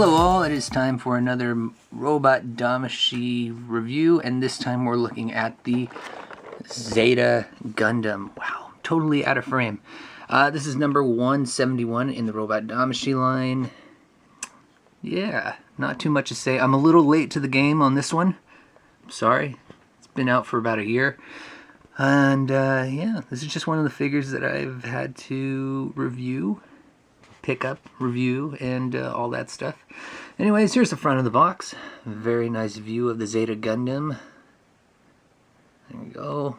Hello all, it is time for another Robot Damashii review, and this time we're looking at the Zeta Gundam. Wow, totally out of frame. This is number 171 in the Robot Damashii line. Yeah, not too much to say. I'm a little late to the game on this one. Sorry, it's been out for about a year. And yeah, this is just one of the figures that I've had to review. Pick up, review, and all that stuff. Anyways, here's the front of the box. Very nice view of the Zeta Gundam. There we go.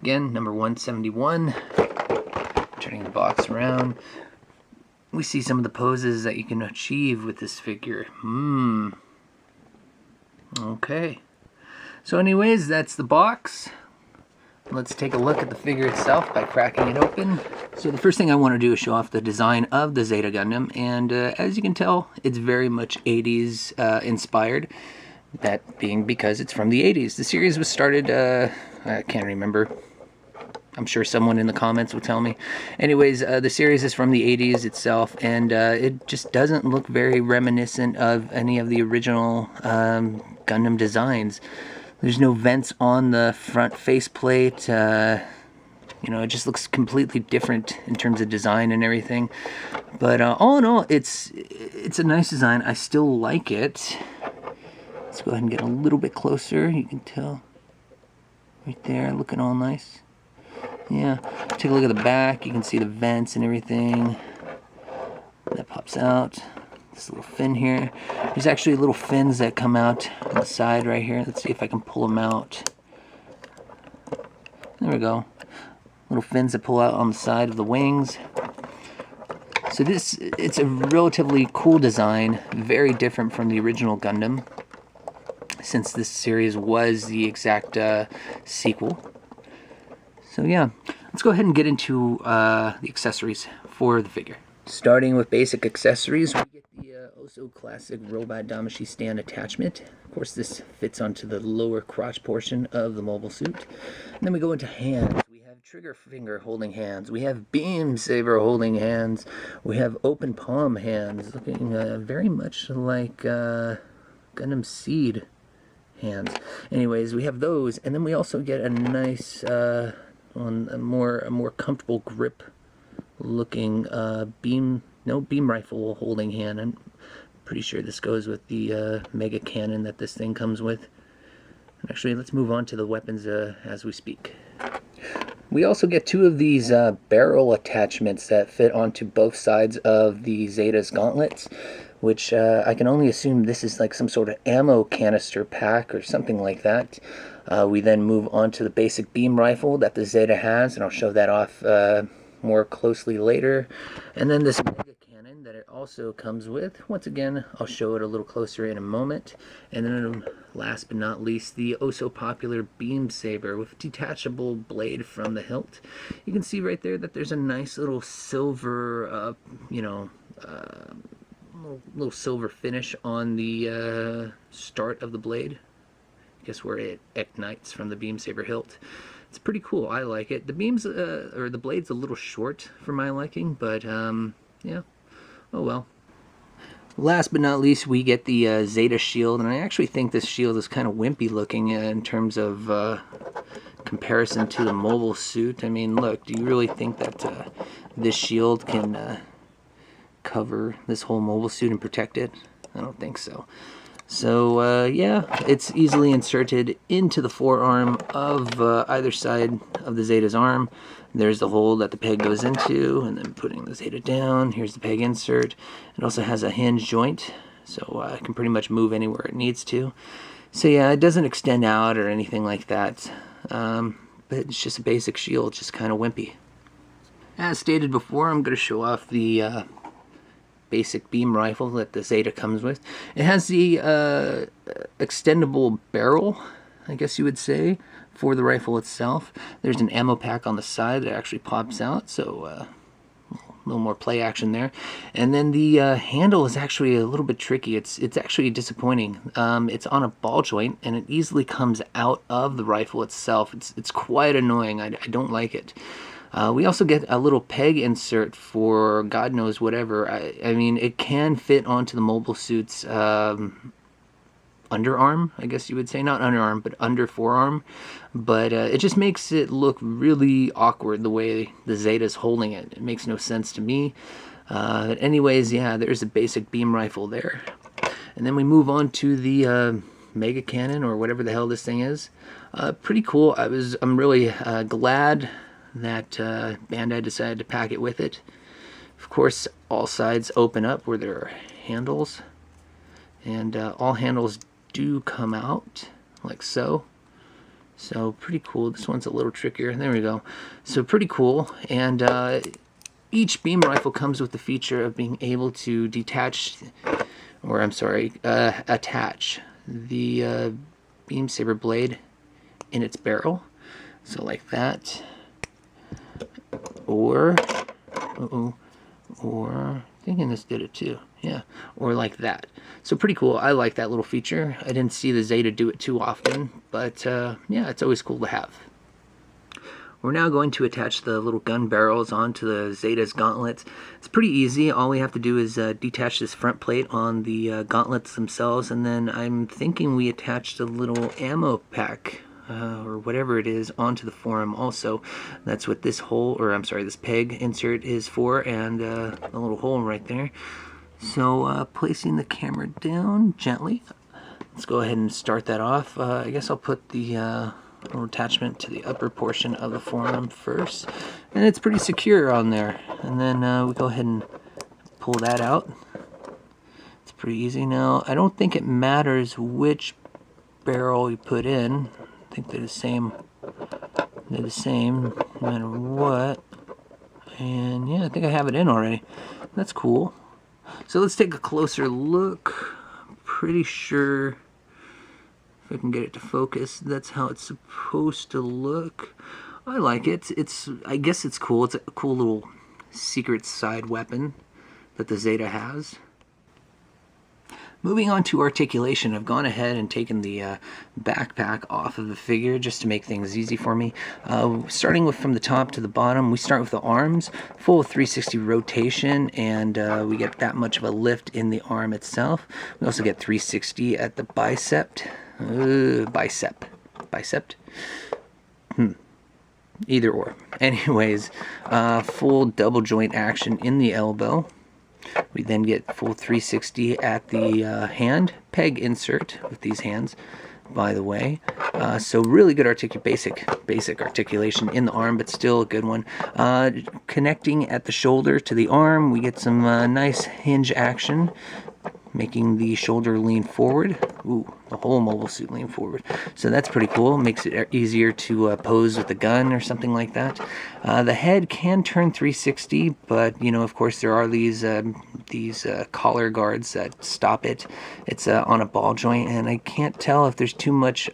Again, number 171. Turning the box around. We see some of the poses that you can achieve with this figure. Okay. So anyways, that's the box. Let's take a look at the figure itself by cracking it open. So the first thing I want to do is show off the design of the Zeta Gundam, and as you can tell, it's very much 80s inspired. That being because it's from the 80s. The series was started, I can't remember. I'm sure someone in the comments will tell me. Anyways, the series is from the 80s itself, and it just doesn't look very reminiscent of any of the original Gundam designs. There's no vents on the front faceplate. You know, it just looks completely different in terms of design and everything. But all in all, it's a nice design. I still like it. Let's go ahead and get a little bit closer. You can tell right there, looking all nice. Yeah, take a look at the back. You can see the vents and everything. That pops out. This little fin here. There's actually little fins that come out on the side right here. Let's see if I can pull them out. There we go. Little fins that pull out on the side of the wings. So it's a relatively cool design, very different from the original Gundam, since this series was the exact sequel. So yeah, let's go ahead and get into the accessories for the figure. Starting with basic accessories, we get the oh-so classic Robot Damashii stand attachment. Of course, this fits onto the lower crotch portion of the mobile suit. And then we go into hands. We have trigger finger holding hands. We have beam saber holding hands. We have open palm hands, looking very much like Gundam Seed hands. Anyways, we have those, and then we also get a nice, a more comfortable grip looking beam rifle holding hand. I'm pretty sure this goes with the mega cannon that this thing comes with. Actually, let's move on to the weapons as we speak. We also get two of these barrel attachments that fit onto both sides of the Zeta's gauntlets, which I can only assume this is like some sort of ammo canister pack or something like that. We then move on to the basic beam rifle that the Zeta has, and I'll show that off more closely later. And then this mega cannon that it also comes with. Once again, I'll show it a little closer in a moment. And then last but not least, the oh-so popular beam saber with detachable blade from the hilt. You can see right there that there's a nice little silver, little silver finish on the start of the blade. I guess where it ignites from the beam saber hilt. It's pretty cool. I like it. The beams, or the blade's a little short for my liking, but yeah, oh well. Last but not least, we get the Zeta shield, and I actually think this shield is kind of wimpy looking in terms of comparison to the mobile suit. I mean, look, do you really think that this shield can cover this whole mobile suit and protect it? I don't think so. So yeah, it's easily inserted into the forearm of either side of the Zeta's arm. There's the hole that the peg goes into, and then putting the Zeta down, here's the peg insert. It also has a hinge joint, so it can pretty much move anywhere it needs to. So yeah, it doesn't extend out or anything like that, but it's just a basic shield, just kind of wimpy. As stated before, I'm going to show off the basic beam rifle that the Zeta comes with. It has the extendable barrel, I guess you would say, for the rifle itself. There's an ammo pack on the side that actually pops out, so a little more play action there. And then the handle is actually a little bit tricky. It's actually disappointing. It's on a ball joint, and it easily comes out of the rifle itself. It's quite annoying. I don't like it. We also get a little peg insert for God knows whatever. I mean, it can fit onto the mobile suit's underarm, I guess you would say. Not underarm, but under forearm. But it just makes it look really awkward the way the Zeta's holding it. It makes no sense to me. Anyways, yeah, there's a basic beam rifle there. And then we move on to the Mega Cannon, or whatever the hell this thing is. Pretty cool. I'm really glad that Bandai decided to pack it with it. Of course, all sides open up where there are handles, and all handles do come out like so. So pretty cool. This one's a little trickier. There we go. So pretty cool. And each beam rifle comes with the feature of being able to detach, or I'm sorry, attach the beam saber blade in its barrel. So like that. Or thinking this did it too. Yeah, or like that. So pretty cool. I like that little feature. I didn't see the Zeta do it too often, but yeah, it's always cool to have. We're now going to attach the little gun barrels onto the Zeta's gauntlets. It's pretty easy. All we have to do is detach this front plate on the gauntlets themselves, and then I'm thinking we attach the little ammo pack or whatever it is onto the forearm also. That's what this hole, or I'm sorry, this peg insert is for, and a little hole right there. So placing the camera down gently. Let's go ahead and start that off. I guess I'll put the little attachment to the upper portion of the forearm first, and it's pretty secure on there. And then we go ahead and pull that out. It's pretty easy. Now I don't think it matters which barrel you put in. I think they're the same. They're the same no matter what. And yeah, I think I have it in already. That's cool. So let's take a closer look. I'm pretty sure, if I can get it to focus, that's how it's supposed to look. I like it. I guess it's cool. It's a cool little secret side weapon that the Zeta has. Moving on to articulation, I've gone ahead and taken the backpack off of the figure just to make things easy for me. Starting from the top to the bottom, we start with the arms, full 360 rotation, and we get that much of a lift in the arm itself. We also get 360 at the bicep. Either or. Anyways, full double joint action in the elbow. We then get full 360 at the hand peg insert with these hands, by the way. So really good basic articulation in the arm, but still a good one. Connecting at the shoulder to the arm, we get some nice hinge action, making the shoulder lean forward. Ooh, the whole mobile suit lean forward. So that's pretty cool. Makes it easier to pose with the gun or something like that. The head can turn 360, but you know, of course, there are these collar guards that stop it. It's on a ball joint, and I can't tell if there's too much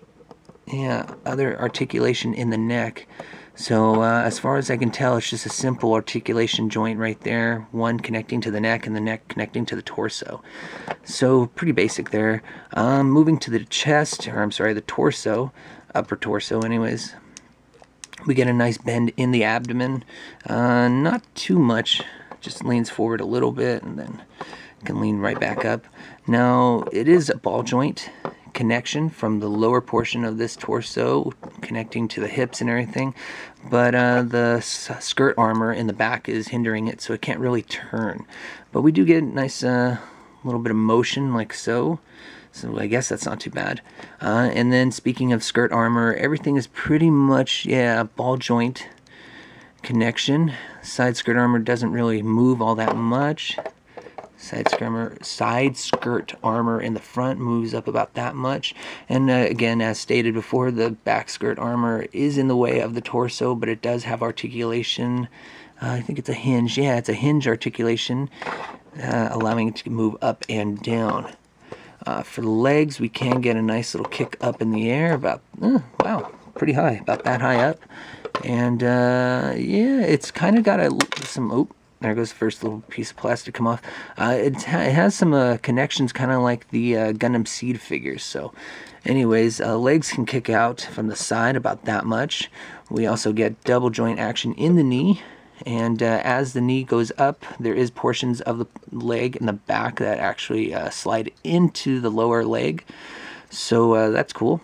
other articulation in the neck. So as far as I can tell, it's just a simple articulation joint right there, one connecting to the neck and the neck connecting to the torso. So pretty basic there. Moving to the chest, or I'm sorry, the torso, upper torso anyways. We get a nice bend in the abdomen, not too much, just leans forward a little bit and then can lean right back up. Now it is a ball joint connection from the lower portion of this torso connecting to the hips and everything, but the skirt armor in the back is hindering it, so it can't really turn. But we do get a nice little bit of motion like so. So I guess that's not too bad. And then speaking of skirt armor, everything is pretty much, ball joint connection. Side skirt armor doesn't really move all that much. Side skirt armor in the front moves up about that much. And again, as stated before, the back skirt armor is in the way of the torso, but it does have articulation. I think it's a hinge. Yeah, it's a hinge articulation, allowing it to move up and down. For the legs, we can get a nice little kick up in the air, about, wow, pretty high, about that high up. And yeah, it's kind of got some, there goes the first little piece of plastic come off. It has some connections kind of like the Gundam Seed figures. So anyways, legs can kick out from the side about that much. We also get double joint action in the knee. And as the knee goes up, there is portions of the leg in the back that actually slide into the lower leg. So that's cool.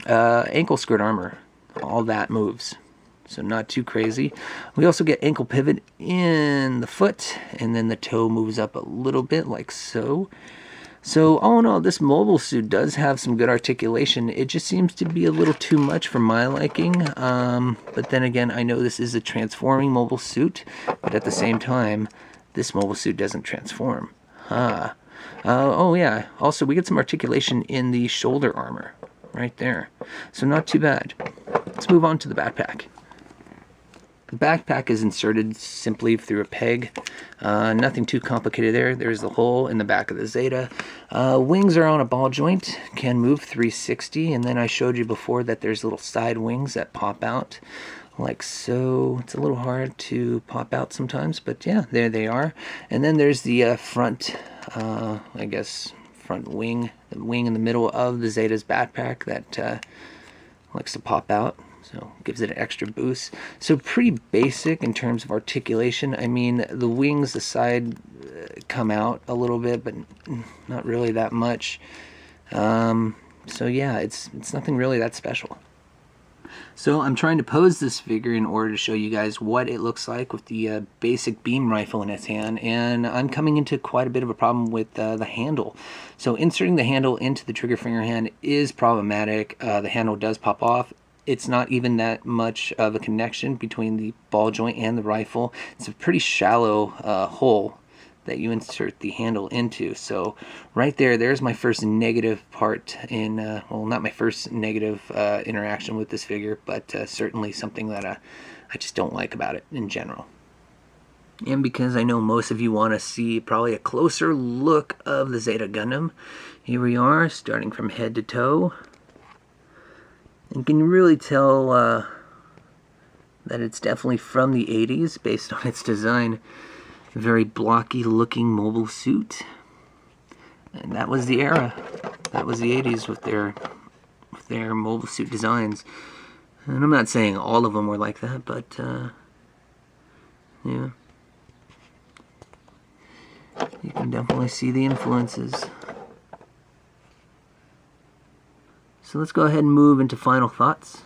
Ankle skirt armor, all that moves. So not too crazy. We also get ankle pivot in the foot, and then the toe moves up a little bit like so. So all in all, this mobile suit does have some good articulation. It just seems to be a little too much for my liking. But then again, I know this is a transforming mobile suit, but at the same time, this mobile suit doesn't transform. Oh yeah, also we get some articulation in the shoulder armor right there. So not too bad. Let's move on to the backpack. The backpack is inserted simply through a peg. Nothing too complicated there. There's the hole in the back of the Zeta. Wings are on a ball joint, can move 360, and then I showed you before that there's little side wings that pop out like so. It's a little hard to pop out sometimes, but yeah, there they are. And then there's the front, I guess, front wing, the wing in the middle of the Zeta's backpack that likes to pop out. So gives it an extra boost. So pretty basic in terms of articulation. I mean, the wings, the side come out a little bit, but not really that much. So yeah, it's nothing really that special. So I'm trying to pose this figure in order to show you guys what it looks like with the basic beam rifle in its hand, and I'm coming into quite a bit of a problem with the handle. So inserting the handle into the trigger finger hand is problematic. The handle does pop off. It's not even that much of a connection between the ball joint and the rifle. It's a pretty shallow hole that you insert the handle into. So right there's my first negative part in, well, not my first negative interaction with this figure, but certainly something that I just don't like about it in general. And because I know most of you want to see probably a closer look of the Zeta Gundam, here we are, starting from head to toe. You can really tell that it's definitely from the 80s based on its design. A very blocky looking mobile suit. And that was the era. That was the 80s with their mobile suit designs. And I'm not saying all of them were like that, but yeah. You can definitely see the influences. So let's go ahead and move into final thoughts.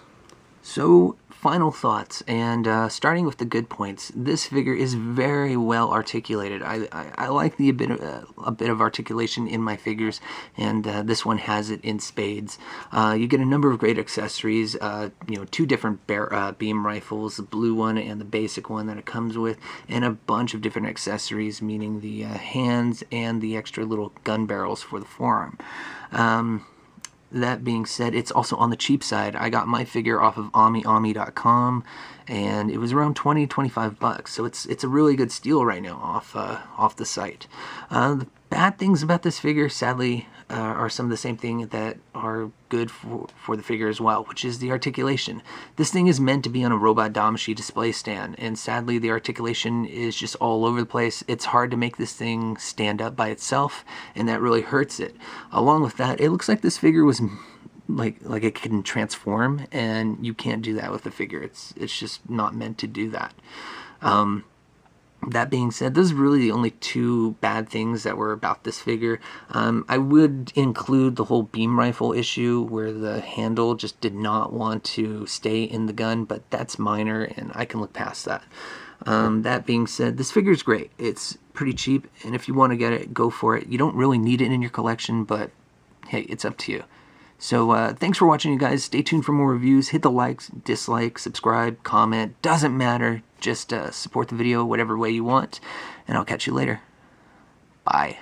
So final thoughts, and starting with the good points. This figure is very well articulated. I like a bit of articulation in my figures, and this one has it in spades. You get a number of great accessories. Two different beam rifles, the blue one and the basic one that it comes with, and a bunch of different accessories, meaning the hands and the extra little gun barrels for the forearm. That being said, it's also on the cheap side. I got my figure off of AmiAmi.com, and it was around $20-25. So it's a really good steal right now off the site. The bad things about this figure, sadly, are some of the same thing that are good for the figure as well, which is the articulation. This thing is meant to be on a robot Damashii display stand, and sadly the articulation is just all over the place. It's hard to make this thing stand up by itself, and that really hurts it. Along with that, it looks like this figure was like it can transform, and you can't do that with the figure. It's just not meant to do that. That being said, those are really the only two bad things that were about this figure. I would include the whole beam rifle issue where the handle just did not want to stay in the gun, but that's minor and I can look past that. That being said, this figure is great. It's pretty cheap, and if you want to get it, go for it. You don't really need it in your collection, but hey, it's up to you. So thanks for watching, you guys. Stay tuned for more reviews. Hit the likes, dislike, subscribe, comment. Doesn't matter. Just support the video whatever way you want. And I'll catch you later. Bye.